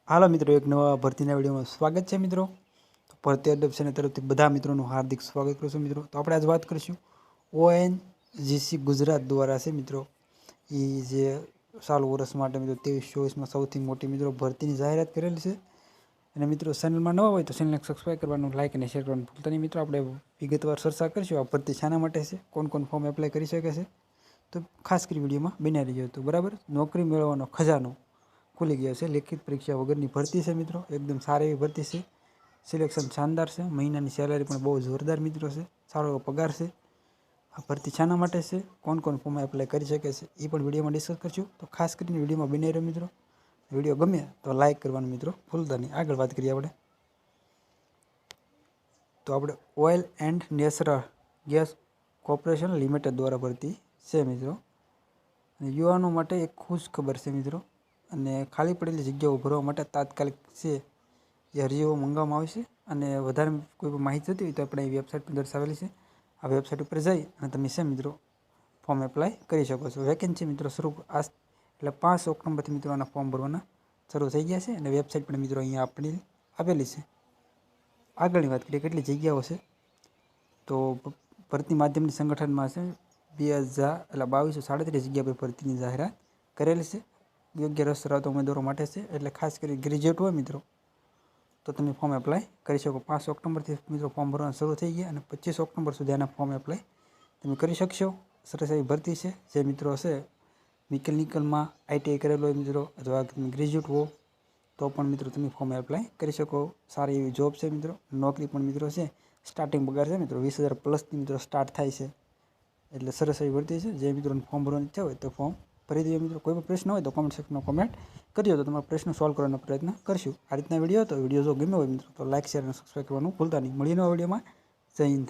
હાલો મિત્રો, એક નવા ભરતીના વિડીયોમાં સ્વાગત છે મિત્રો. તો ભરતી એડપ્શન તરફથી બધા મિત્રોનું હાર્દિક સ્વાગત કરું છું મિત્રો. તો આપણે આજ વાત કરીશું ONGC ગુજરાત દ્વારા છે મિત્રો, એ જે ચાલુ વર્ષ માટે મિત્રો 23-24માં સૌથી મોટી મિત્રો ભરતીની જાહેરાત કરેલી છે. અને મિત્રો ચેનલમાં ન હોય તો ચેનલને સબસ્ક્રાઈબ કરવાનું, લાઇક અને શેર કરવાનું ભૂલતા નહીં મિત્રો. આપણે વિગતવાર ચર્ચા કરીશું આ ભરતી શાના માટે છે, કોણ ફોર્મ એપ્લાય કરી શકે છે. તો ખાસ કરી વિડીયોમાં બન્યા રહીજો. તો બરાબર, નોકરી મેળવવાનો ખજાનો ખુલી ગયો છે. લેખિત પરીક્ષા વગરની ભરતી છે મિત્રો, એકદમ સારી એવી ભરતી છે. સિલેક્શન શાનદાર છે. મહિનાની સેલેરી પણ બહુ જોરદાર મિત્રો છે. સારો એવો પગાર છે. આ ભરતી શાના માટે છે, કોણ ફોર્મ એપ્લાય કરી શકે છે, એ પણ વિડીયોમાં ડિસ્કસ કરશું. તો ખાસ કરીને વિડીયોમાં બને રહ્યો મિત્રો. વિડીયો ગમે તો લાઇક કરવાનું મિત્રો ભૂલતા નહીં. આગળ વાત કરીએ આપણે. તો આપણે oil and natural gas corporation limited દ્વારા ભરતી છે મિત્રો. અને યુવાનો માટે એક ખુશ ખબર છે મિત્રો. અને ખાલી પડેલી જગ્યાઓ ભરવા માટે તાત્કાલિક છે જે અરજીઓ મંગાવવામાં આવશે. અને વધારે કોઈ પણ માહિતી થતી હોય તો આપણે એ વેબસાઇટ પર દર્શાવેલી છે. આ વેબસાઇટ ઉપર જઈ અને તમે છે મિત્રો ફોર્મ એપ્લાય કરી શકો છો. વેકેન્સી મિત્રો શરૂ એટલે 5 ઓક્ટોબરથી મિત્રો આના ફોર્મ ભરવાના શરૂ થઈ ગયા છે. અને વેબસાઇટ પણ મિત્રો અહીંયા આપેલી છે. આગળની વાત કરીએ કેટલી જગ્યાઓ છે. તો ભરતી માધ્યમની સંગઠનમાં છે 2237 જગ્યા પર ભરતીની જાહેરાત કરેલી છે. યોગ્ય રસ ધરાવતા ઉમેદવારો માટે છે. એટલે ખાસ કરી ગ્રેજ્યુએટ હોય મિત્રો તો તમે ફોર્મ એપ્લાય કરી શકો. 5 ઓક્ટોબરથી મિત્રો ફોર્મ ભરવાનું શરૂ થઈ ગયા અને 25 ઓક્ટોબર સુધી આના ફોર્મ એપ્લાય તમે કરી શકશો. સરસ એવી ભરતી છે. જે મિત્રો હશે મિકેનિકલમાં ITI કરેલો હોય મિત્રો, અથવા તમે ગ્રેજ્યુએટ હો તો પણ મિત્રો તમે ફોર્મ એપ્લાય કરી શકો. સારી એવી જોબ છે મિત્રો. નોકરી પણ મિત્રો છે. સ્ટાર્ટિંગ પગાર છે મિત્રો 20,000 પ્લસથી મિત્રો સ્ટાર્ટ થાય છે. એટલે સરસ એવી ભરતી છે. જે મિત્રોને ફોર્મ ભરવાની ઈચ્છા હોય તો ફોર્મ ભરી દઈએ મિત્રો. કોઈ પણ પ્રશ્ન હોય તો કોમેન્ટ સેક્શનમાં કોમેન્ટ કરજો, તો તમારા પ્રશ્ન સોલ્વ કરવાનો પ્રયત્ન કરશું. આ રીતના વિડીયો ગમ્યો હોય મિત્રો તો લાઇક, શેર અને સબસ્ક્રાઈબ કરવાનું ભૂલતા નહીં. મળીએ નવા વિડીયોમાં. જય હિન્દ.